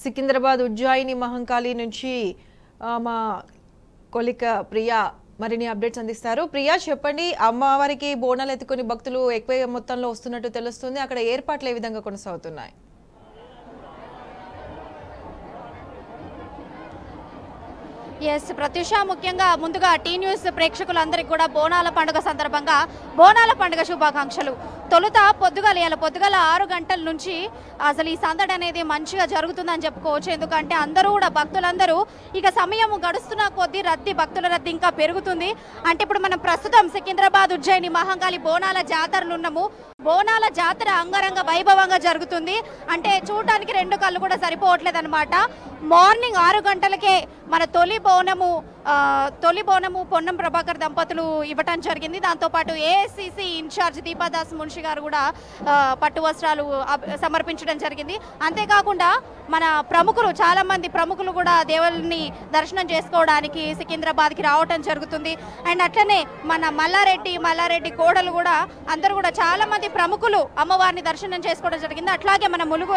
సికింద్రాబాద్ ఉజ్జాయిని మహంకాళి నుంచి మా కొలిక ప్రియా మరిన్ని అప్డేట్స్ అందిస్తారు. ప్రియా చెప్పండి, అమ్మవారికి బోనాలు ఎత్తుకొని భక్తులు ఎక్కువ మొత్తంలో వస్తున్నట్టు తెలుస్తుంది. అక్కడ ఏర్పాట్లు ఏ విధంగా కొనసాగుతున్నాయి? ఎస్ ప్రత్యూష, ముఖ్యంగా ముందుగా టీ న్యూస్ ప్రేక్షకులందరికీ కూడా బోనాల పండుగ సందర్భంగా బోనాల పండుగ శుభాకాంక్షలు. తొలుత పొద్దుగాల 6 గంటల నుంచి అసలు ఈ సందడి అనేది మంచిగా జరుగుతుందని చెప్పుకోవచ్చు. ఎందుకంటే అందరూ కూడా భక్తులందరూ ఇక సమయం గడుస్తున్న కొద్దీ భక్తుల రద్దీ ఇంకా పెరుగుతుంది. అంటే ఇప్పుడు మనం ప్రస్తుతం సికింద్రాబాద్ ఉజ్జయిని మహంకాళి బోనాల జాతరలు ఉన్నాము. బోనాల జాతర అంగరంగ వైభవంగా జరుగుతుంది. అంటే చూడటానికి 2 కళ్ళు కూడా సరిపోవట్లేదు అనమాట. మార్నింగ్ 6 గంటలకే మన తొలి బోనము పొన్నం ప్రభాకర్ దంపతులు ఇవ్వటం జరిగింది. దాంతోపాటు ఏఐసిసి ఇన్ఛార్జ్ దీపాదాస్ మున్షి గారు కూడా పట్టు వస్త్రాలు సమర్పించడం జరిగింది. అంతేకాకుండా మన చాలా మంది ప్రముఖులు కూడా దేవుల్ని దర్శనం చేసుకోవడానికి సికింద్రాబాద్కి రావటం జరుగుతుంది. అండ్ అట్లనే మన మల్లారెడ్డి కోడలు కూడా అందరూ కూడా చాలా మంది ప్రముఖులు అమ్మవారిని దర్శనం చేసుకోవడం జరిగింది. అట్లాగే మన ములుగు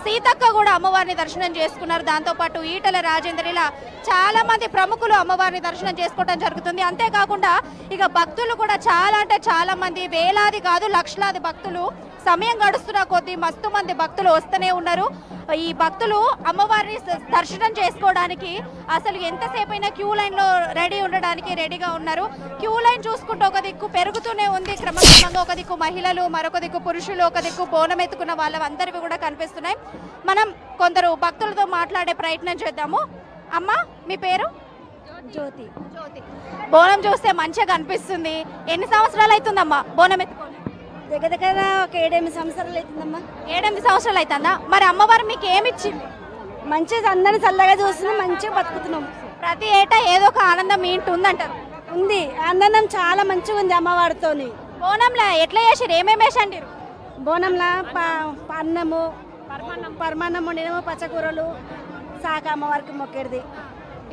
సీతక్క కూడా అమ్మవారిని దర్శనం చేసుకున్నారు. దాంతోపాటు ఈటల రాజేందర్, ఇలా చాలా మంది ప్రముఖులు అమ్మవారిని దర్శనం చేసుకోవడం జరుగుతుంది. అంతేకాకుండా ఇక భక్తులు కూడా చాలా మంది, వేలాది కాదు లక్షలాది భక్తులు సమయం గడుస్తున్న కొద్దీ మస్తు మంది భక్తులు వస్తూనే ఉన్నారు. ఈ భక్తులు అమ్మవారిని దర్శనం చేసుకోవడానికి అసలు ఎంతసేపు అయినా క్యూ లైన్లో రెడీగా ఉన్నారు. క్యూ లైన్ చూసుకుంటే ఒక దిక్కు పెరుగుతూనే ఉంది క్రమక్రమంగా. ఒక దిక్కు మహిళలు, మరొక దిక్కు పురుషులు, ఒక దిక్కు బోనం ఎత్తుకున్న వాళ్ళందరివి కూడా కనిపిస్తున్నాయి. మనం కొందరు భక్తులతో మాట్లాడే ప్రయత్నం చేద్దాము. అమ్మ, మీ పేరు? జ్యోతి. బోనం చూస్తే మంచిగా కనిపిస్తుంది. ఎన్ని సంవత్సరాలు అవుతుందమ్మా బోనం ఎత్తుకొని? దగ్గర ఒక 7-8 సంవత్సరాలు అవుతుందమ్మా. 7-8 సంవత్సరాలు అవుతుందా? మరి అమ్మవారు మీకు ఏమిచ్చింది? మంచిగా అందరిని చల్లగా చూస్తున్నాం, మంచిగా బతుకుతున్నాం. ప్రతి ఏటా ఏదో ఒక ఆనందం మీ ఇంటి ఉందంటారు. ఉంది, ఆనందం చాలా మంచిగా ఉంది అమ్మవారితోని. బోనంలో ఎట్లా చేసారు? ఏమేమి వేసండి? బోనంలో అన్నము, పరమాన్నం వండినము, పచ్చకూరలు, సాక అమ్మవారికి మొక్కేది.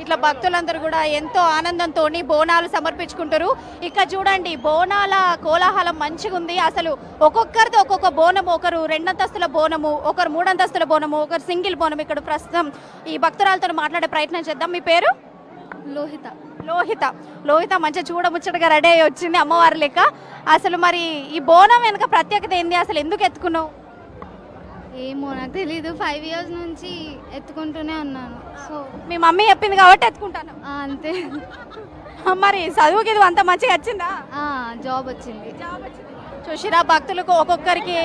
ఇట్లా భక్తులందరూ కూడా ఎంతో ఆనందంతో బోనాలు సమర్పించుకుంటారు. ఇక్కడ చూడండి, బోనాల కోలాహలం మంచిగా ఉంది. అసలు ఒక్కొక్కరిది ఒక్కొక్క బోనము. ఒకరు 2 అంతస్తుల బోనము, ఒకరు 3 అంతస్తుల బోనము, ఒకరు సింగిల్ బోనం. ఇక్కడ ప్రస్తుతం ఈ భక్తురాలతో మాట్లాడే ప్రయత్నం చేద్దాం. మీ పేరు? లోహిత మంచిగా చూడముచ్చటగా రెడీ అయ్యి వచ్చింది అమ్మవారి లెక్క. అసలు మరి ఈ బోనం వెనక ప్రత్యేకత ఏంది? అసలు ఎందుకు ఎత్తుకున్నావు? ఏమో నాకు తెలీదు. 5 years నుంచి ఎత్తుకుంటూనే ఉన్నాను. సో మీ మమ్మీ చెప్పింది కాబట్టి ఎత్తుకుంటాను అంతే. మరి చదువుకి ఇది అంత మంచిగా వచ్చిందా? జాబ్ వచ్చింది. చూసిరా, భక్తులకు ఒక్కొక్కరికి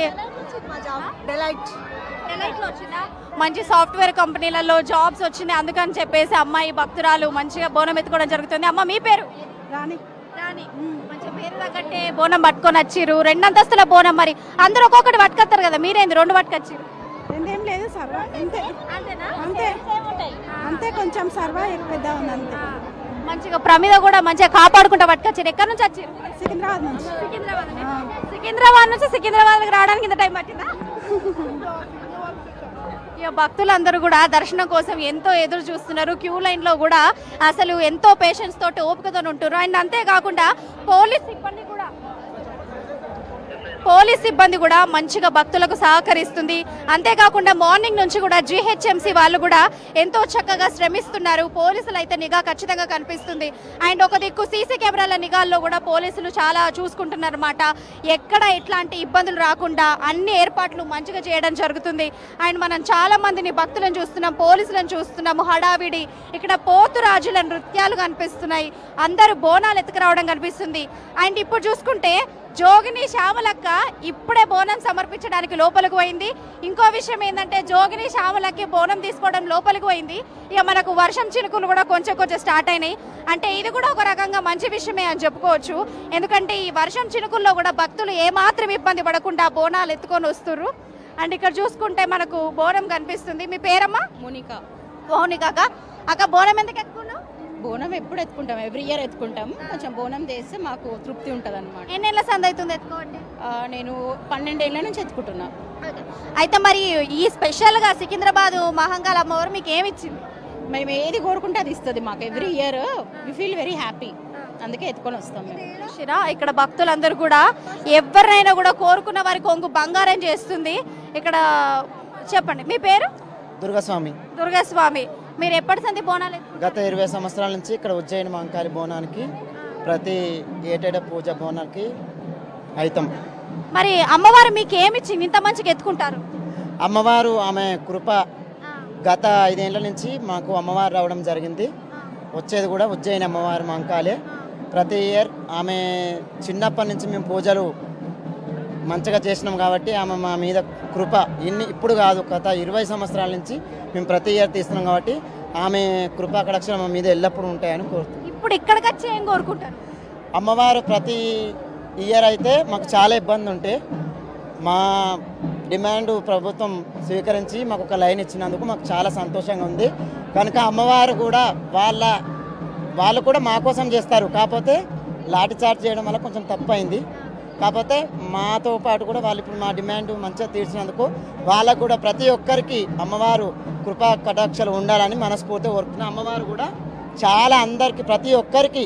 వచ్చిందా? మంచి సాఫ్ట్వేర్ కంపెనీలలో జాబ్స్ వచ్చినాయి. అందుకని చెప్పేసి అమ్మాయి భక్తురాలు మంచిగా బోనం ఎత్తుకోవడం జరుగుతుంది. అమ్మ, మీ పేరు? రాణి. మంచి పేరు తగ్గట్టే బోనం పట్టుకొని వచ్చిర్రు. 2 అంతస్తుల బోనం. మరి అందరూ ఒక్కొక్కటి పట్టుకొస్తారు కదా, మీరేంది 2 పట్టుకొచ్చిర్రు? రెండేం లేదు, సర్వా అంతే కొంచెం సర్వా పెద్ద ఉంది అంతే. మంచిగా ప్రమిద కూడా మంచిగా కాపాడుకుంటా పట్టుకొచ్చారు. ఎక్కడి నుంచి వచ్చారు? సికింద్రాబాద్ నుంచి. సికింద్రాబాద్కి రావడానికి ఇంత టైం పట్టిందా? ఇక భక్తులందరూ కూడా దర్శనం కోసం ఎంతో ఎదురు చూస్తున్నారు. క్యూ లైన్ లో కూడా అసలు ఎంతో పేషెన్స్ తోటి ఓపికతో ఉంటారు. అండ్ అంతేకాకుండా పోలీస్ సిబ్బంది కూడా మంచిగా భక్తులకు సహకరిస్తుంది. అంతేకాకుండా మార్నింగ్ నుంచి కూడా GHMC వాళ్ళు కూడా ఎంతో చక్కగా శ్రమిస్తున్నారు. పోలీసులు అయితే నిఘా ఖచ్చితంగా కనిపిస్తుంది. అండ్ ఒక దిక్కు సీసీ కెమెరాల నిఘాల్లో కూడా పోలీసులు చాలా చూసుకుంటున్నారు అన్నమాట. ఎక్కడ ఎట్లాంటి ఇబ్బందులు రాకుండా అన్ని ఏర్పాట్లు మంచిగా చేయడం జరుగుతుంది. అండ్ మనం చాలా మందిని భక్తులను చూస్తున్నాం, పోలీసులను చూస్తున్నాము. హడావిడి ఇక్కడ పోతురాజుల నృత్యాలు కనిపిస్తున్నాయి. అందరూ బోనాలు ఎత్తుకురావడం కనిపిస్తుంది. అండ్ ఇప్పుడు చూసుకుంటే జోగిని శ్యామలక్క ఇప్పుడే బోనం సమర్పించడానికి లోపలికి పోయింది. ఇంకో విషయం ఏంటంటే జోగిని శ్యామలక్కి బోనం తీసుకోవడం లోపలికి పోయింది. ఇక మనకు వర్షం చినుకులు కూడా కొంచెం స్టార్ట్ అయినాయి. అంటే ఇది కూడా ఒక రకంగా మంచి విషయమే అని చెప్పుకోవచ్చు. ఎందుకంటే ఈ వర్షం చినుకుల్లో కూడా భక్తులు ఏమాత్రం ఇబ్బంది పడకుండా బోనాలు ఎత్తుకొని వస్తుర్రు. అండ్ ఇక్కడ చూసుకుంటే మనకు బోనం కనిపిస్తుంది. మీ పేరమ్మా? మోనిక. అక్క, బోనం ఎందుకు ఎత్తుకున్నావు? బోనం ఎప్పుడు ఎత్తుకుంటాం, ఎవ్రీ ఇయర్ ఎత్తుకుంటాం. కొంచెం బోనం చేస్తే మాకు తృప్తి ఉంటుంది అనమాట. ఎన్నేళ్ళ సంది అవుతుంది ఎత్తుకోండి? నేను 12 ఏళ్ల నుంచి ఎత్తుకుంటున్నా. అయితే మరి ఈ స్పెషల్గా సికింద్రాబాద్ మహంకాళి అమ్మవారు మీకు ఏమి ఇచ్చింది? మేము ఏది కోరుకుంటే అది ఇస్తుంది మాకు. Every year we feel very happy, అందుకే ఎత్తుకొని వస్తాం మేము. ఇక్కడ భక్తులందరూ కూడా ఎవరినైనా కూడా కోరుకున్న వారికి కొంగు బంగారం చేస్తుంది. ఇక్కడ చెప్పండి, మీ పేరు? దుర్గస్వామి. దుర్గస్వామి, మీరు ఎప్పటి సంది బోనాలు? గత 20 సంవత్సరాల నుంచి ఇక్కడ ఉజ్జయిని మహంకాళి బోనానికి ప్రతి ఏటేటా పూజ బోనానికి అవుతాం. మరి అమ్మవారు మీకు ఏమిచ్చింది ఇంత మంచిగా ఎత్తుకుంటారు? అమ్మవారు ఆమె కృప గత 5 ఏళ్ల నుంచి మాకు అమ్మవారు రావడం జరిగింది. వచ్చేది కూడా ఉజ్జయిని అమ్మవారు మహంకాళి. ప్రతి ఇయర్ ఆమె చిన్నప్పటి నుంచి మేము పూజలు మంచిగా చేసినాం కాబట్టి ఆమె మా మీద కృప ఇప్పుడు కాదు, గత 20 సంవత్సరాల నుంచి మేము ప్రతి ఇయర్ తీస్తున్నాం కాబట్టి ఆమె కృపా కటాక్షలు మా మీద ఎల్లప్పుడూ ఉంటాయని కోరుతున్నాం. ఇప్పుడు ఇక్కడికి వచ్చి ఏం కోరుకుంటారు? అమ్మవారు ప్రతి ఇయర్ అయితే మాకు చాలా ఇబ్బంది ఉంటే మా డిమాండ్ ప్రభుత్వం స్వీకరించి మాకు ఒక లైన్ ఇచ్చినందుకు మాకు చాలా సంతోషంగా ఉంది. కనుక అమ్మవారు కూడా వాళ్ళు కూడా మా కోసం చేస్తారు. కాకపోతే లాఠీ చార్జ్ చేయడం వల్ల కొంచెం తప్పు అయింది. కాకపోతే మాతో పాటు కూడా వాళ్ళు ఇప్పుడు మా డిమాండ్ మంచిగా తీర్చినందుకు వాళ్ళకు కూడా ప్రతి ఒక్కరికి అమ్మవారు కృపా కటాక్షలు ఉండాలని మనస్ఫూర్తిగా కోరుకుంటున్నాం. అమ్మవారు కూడా చాలా అందరికీ ప్రతి ఒక్కరికి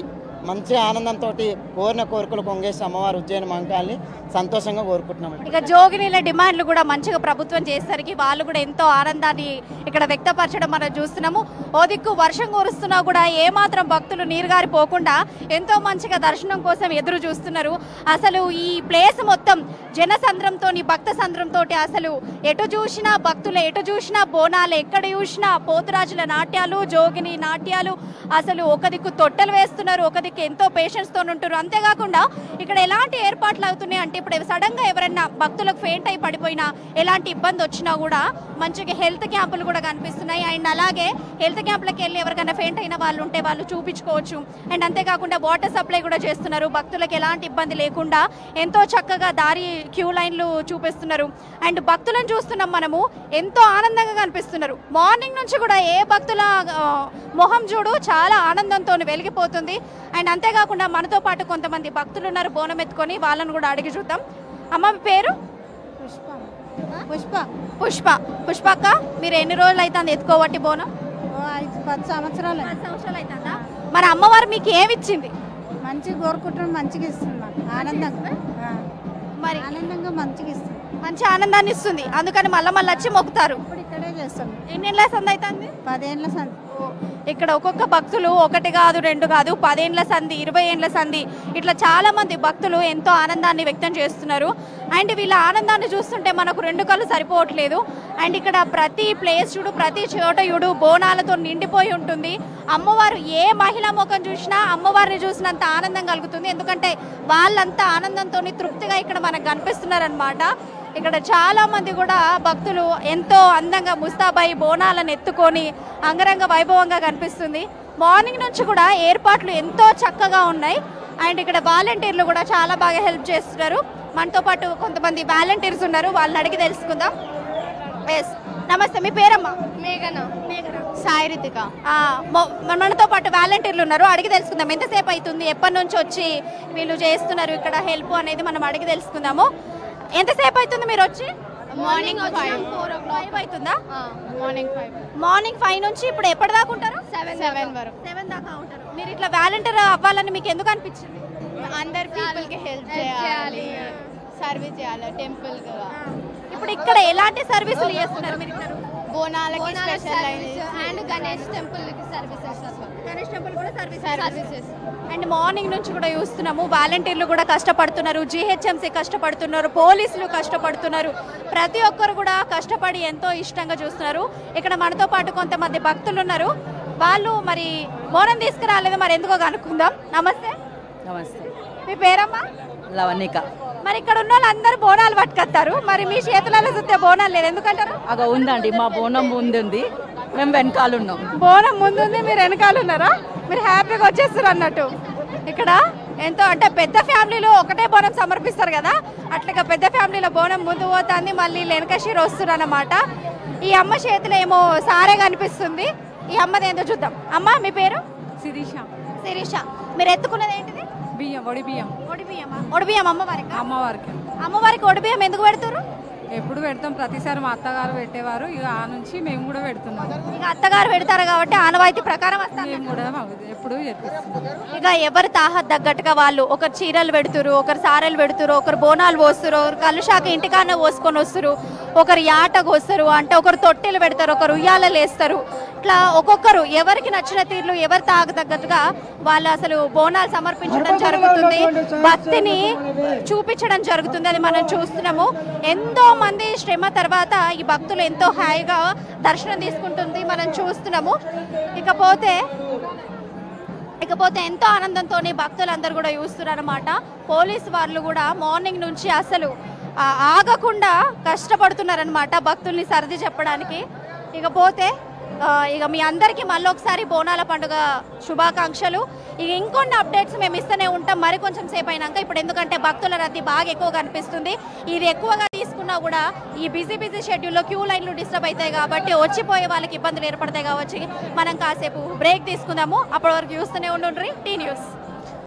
మంచి ఆనందంతో కోరిన కోరికలు కొంగేసి అమ్మవారు ఉజ్జయిని మహంకాళిని సంతోషంగా కోరుకుంటున్నాం. ఇక జోగినీల డిమాండ్లు కూడా మంచిగా ప్రభుత్వం చేసేసరికి వాళ్ళు కూడా ఎంతో ఆనందాన్ని ఇక్కడ వ్యక్తపరచడం మనం చూస్తున్నాము. ఓ దిక్కు వర్షం కురుస్తున్నా కూడా ఏమాత్రం భక్తులు నీరుగారిపోకుండా ఎంతో మంచిగా దర్శనం కోసం ఎదురు చూస్తున్నారు. అసలు ఈ ప్లేస్ మొత్తం జనసంద్రంతో భక్త సంద్రంతో అసలు ఎటు చూసినా భక్తులు, ఎటు చూసినా బోనాలు, ఎక్కడ చూసినా పోతురాజుల నాట్యాలు, జోగిని నాట్యాలు. అసలు ఒక దిక్కు తొట్టెలు వేస్తున్నారు, ఒక దిక్కు ఎంతో పేషెంట్స్ తో ఉంటారు. అంతేకాకుండా ఇక్కడ ఎలాంటి ఏర్పాట్లు అవుతున్నాయి అంటే ఇప్పుడు సడన్ గా ఎవరైనా భక్తులకు ఫెయింట్ అయి పడిపోయినా, ఎలాంటి ఇబ్బంది వచ్చినా కూడా మంచిగా హెల్త్ క్యాంపులు కూడా కనిపిస్తున్నాయి. అండ్ అలాగే హెల్త్ క్యాంపులకు వెళ్ళి ఎవరికైనా ఫెయింట్ అయిన వాళ్ళు ఉంటే వాళ్ళు చూపించుకోవచ్చు. అండ్ అంతేకాకుండా వాటర్ సప్లై కూడా చేస్తున్నారు. భక్తులకు ఎలాంటి ఇబ్బంది లేకుండా ఎంతో చక్కగా దారి క్యూ లైన్లు చూపిస్తున్నారు. అండ్ భక్తులను చూస్తున్నాం మనము, ఎంతో ఆనందంగా కనిపిస్తున్నారు. మార్నింగ్ నుంచి కూడా ఏ భక్తుల మొహం చూడు చాలా ఆనందంతో వెలిగిపోతుంది. అండ్ అంతేకాకుండా మనతో పాటు కొంతమంది భక్తులు ఉన్నారు బోనం ఎత్తుకొని, వాళ్ళను కూడా అడిగి చూద్దాం. అమ్మ మీ పేరు? పుష్పక్క, మీరు ఎన్ని రోజులు అవుతుంది ఎత్తుకోబట్టి బోనం? 10 సంవత్సరాలు. 10 సంవత్సరాలు అవుతుందా? మరి అమ్మవారు మీకు ఏమిచ్చింది? మంచిగా కోరుకుంటాం, మంచిగా ఇస్తుంది మాకు ఆనందంగా. మరి ఆనందంగా మంచిగా ఇస్తుంది, మంచి ఆనందాన్ని ఇస్తుంది. అందుకని మళ్ళీ వచ్చి మొక్కుతారు. ఇప్పుడు ఇక్కడే చేస్తాం. ఎన్నేళ్ళ సంది అవుతుంది? 10 ఏళ్ళ సంది. ఇక్కడ ఒక్కొక్క భక్తులు 1 కాదు 2 కాదు 10 ఏళ్ళ సంది, 20 ఏళ్ళ సంది, ఇట్లా చాలా మంది భక్తులు ఎంతో ఆనందాన్ని వ్యక్తం చేస్తున్నారు. అండ్ వీళ్ళ ఆనందాన్ని చూస్తుంటే మనకు 2 కళ్ళు సరిపోవట్లేదు. అండ్ ఇక్కడ ప్రతి ప్లేస్ చూడు, ప్రతి చోట చూడు బోనాలతో నిండిపోయి ఉంటుంది. అమ్మవారు ఏ మహిళా ముఖం చూసినా అమ్మవారిని చూసినంత ఆనందం కలుగుతుంది. ఎందుకంటే వాళ్ళంతా ఆనందంతో తృప్తిగా ఇక్కడ మనకు కనిపిస్తున్నారనమాట. ఇక్కడ చాలా మంది కూడా భక్తులు ఎంతో అందంగా ముస్తాబై బోనాలను ఎత్తుకొని అంగరంగ వైభవంగా కనిపిస్తుంది. మార్నింగ్ నుంచి కూడా ఏర్పాట్లు ఎంతో చక్కగా ఉన్నాయి. అండ్ ఇక్కడ వాలంటీర్లు కూడా చాలా బాగా హెల్ప్ చేస్తున్నారు. మనతో పాటు కొంతమంది వాలంటీర్స్ ఉన్నారు, వాళ్ళని అడిగి తెలుసుకుందాం. ఎస్, నమస్తే, మీ పేరమ్మా? మేఘన. సాయి రితిక. మనతో పాటు వాలంటీర్లు ఉన్నారు, అడిగి తెలుసుకుందాం. ఎంతసేపు అవుతుంది, ఎప్పటి నుంచి వచ్చి వీళ్ళు చేస్తున్నారు ఇక్కడ హెల్ప్ అనేది మనం అడిగి తెలుసుకుందాము. ఎంతసేపు అవుతుంది మీరు వచ్చి? మార్నింగ్ 5 అవుతుందా? మార్నింగ్ 5 నుంచి ఇప్పుడు ఎప్పటిదాకా ఉంటారు? 7 వరకు. 7 దాకా ఉంటారు. మీరు ఇట్లా వాలంటీర్ అవ్వాలని మీకు ఎందుకు అనిపించింది? అందరు పీపుల్ కి హెల్ప్ చేయాలి, సర్వీస్ చేయాలి టెంపుల్ గా. ఇప్పుడు ఇక్కడ ఎలాంటి సర్వీసులు చేస్తున్నారు మీరు? ఇక్కడ బోనాలకి స్పెషల్ అండ్ గణేష్ టెంపుల్ కి సర్వీసెస్. గణేష్ టెంపుల్ కూడా సర్వీసెస్. అండ్ మార్నింగ్ నుంచి కూడా చూస్తున్నాము వాలంటీర్లు కూడా కష్టపడుతున్నారు, GHMC కష్టపడుతున్నారు, పోలీసులు కష్టపడుతున్నారు. ప్రతి ఒక్కరు కూడా కష్టపడి ఎంతో ఇష్టంగా చూస్తున్నారు. ఇక్కడ మనతో పాటు కొంతమంది భక్తులు ఉన్నారు, వాళ్ళు మరి బోనం తీసుకురాలేదు, మరి ఎందుకో కనుక్కుందాం. నమస్తే. నమస్తే. మీ పేరమ్మా? లవణిక. మరి ఇక్కడ ఉన్న వాళ్ళందరూ బోనాలు పట్టుకొస్తారు, మరి మీ చేతులలో చూస్తే బోనాలు లేదు ఎందుకంటారు? అగ ఉందండి, మా బోనం ముందుంది, మేము వెనకాల ఉన్నాం. బోనం ముందుంది, మీరు వెనకాల ఉన్నారా? మీరు హ్యాపీగా వచ్చేస్తారు అన్నట్టు. ఇక్కడ ఎంతో అంటే పెద్ద ఫ్యామిలీలో ఒకటే బోనం సమర్పిస్తారు కదా, అట్లాగా పెద్ద ఫ్యామిలీలో బోనం ముందు పోతుంది, మళ్ళీ వెనకషీరు వస్తున్నారు అన్నమాట. ఈ అమ్మ చేతిలో ఏమో సారే కనిపిస్తుంది, ఈ అమ్మది ఏంటో చూద్దాం. అమ్మ మీ పేరు? శిరీష. శిరీష. మీరు ఎత్తుకున్నది ఏంటిది? బియ్యం, ఒడి బియ్యం. ఒడి బియ్యమా? ఒడి బియ్యం అమ్మవారికి? అమ్మవారికి. అమ్మవారికి ఒడి బియ్యం ఎందుకు పెడతారు? ఎప్పుడు పెడతాం, ప్రతిసారి మా అత్తగారు పెట్టేవారు, ఇక ఆ నుంచి మేము కూడా పెడుతున్నాం. ఇక అత్తగారు పెడతారు కాబట్టి ఆనవాయితీ ప్రకారం మేము కూడా ఎప్పుడు చేపిస్తున్నాం. ఇక ఎవరు తాహత్ తగ్గట్టుగా వాళ్ళు ఒకరు చీరలు పెడుతురు, ఒకరు సారెలు పెడుతురు, ఒకరు బోనాలు పోస్తురు, ఒకరు కలుషాక ఇంటికాన పోసుకొని వస్తారు, ఒకరు యాట కోస్తారు, అంటే ఒకరు తొట్టెలు పెడతారు, ఒకరు ఉయ్యాలలు వేస్తారు. ఇట్లా ఒక్కొక్కరు ఎవరికి నచ్చిన తీరులు ఎవరు తగ్గట్టుగా వాళ్ళు అసలు బోనాలు సమర్పించడం జరుగుతుంది, భక్తిని చూపించడం జరుగుతుంది. అది మనం చూస్తున్నాము. ఎంతో మంది శ్రమ తర్వాత ఈ భక్తులు ఎంతో హాయిగా దర్శనం తీసుకుంటుంది మనం చూస్తున్నాము. ఇకపోతే ఎంతో ఆనందంతో భక్తులందరూ కూడా చూస్తున్నారు అన్నమాట. పోలీసు వాళ్ళు కూడా మార్నింగ్ నుంచి అసలు ఆగకుండా కష్టపడుతున్నారనమాట భక్తుల్ని సర్ది చెప్పడానికి. ఇకపోతే ఇక మీ అందరికీ మళ్ళీ ఒకసారి బోనాల పండుగ శుభాకాంక్షలు. ఇక ఇంకొన్ని అప్డేట్స్ మేము ఇస్తూనే ఉంటాం మరి కొంచెం సేపు అయినాక. ఇప్పుడు ఎందుకంటే భక్తుల రద్దీ బాగా ఎక్కువగా అనిపిస్తుంది. ఇది ఎక్కువగా తీసుకున్నా కూడా ఈ బిజీ షెడ్యూల్లో క్యూ లైన్లు డిస్టర్బ్ అవుతాయి కాబట్టి వచ్చిపోయే వాళ్ళకి ఇబ్బందులు ఏర్పడతాయి కావచ్చు. మనం కాసేపు బ్రేక్ తీసుకుందాము. అప్పటి వరకు చూస్తూనే ఉండండి టీ న్యూస్.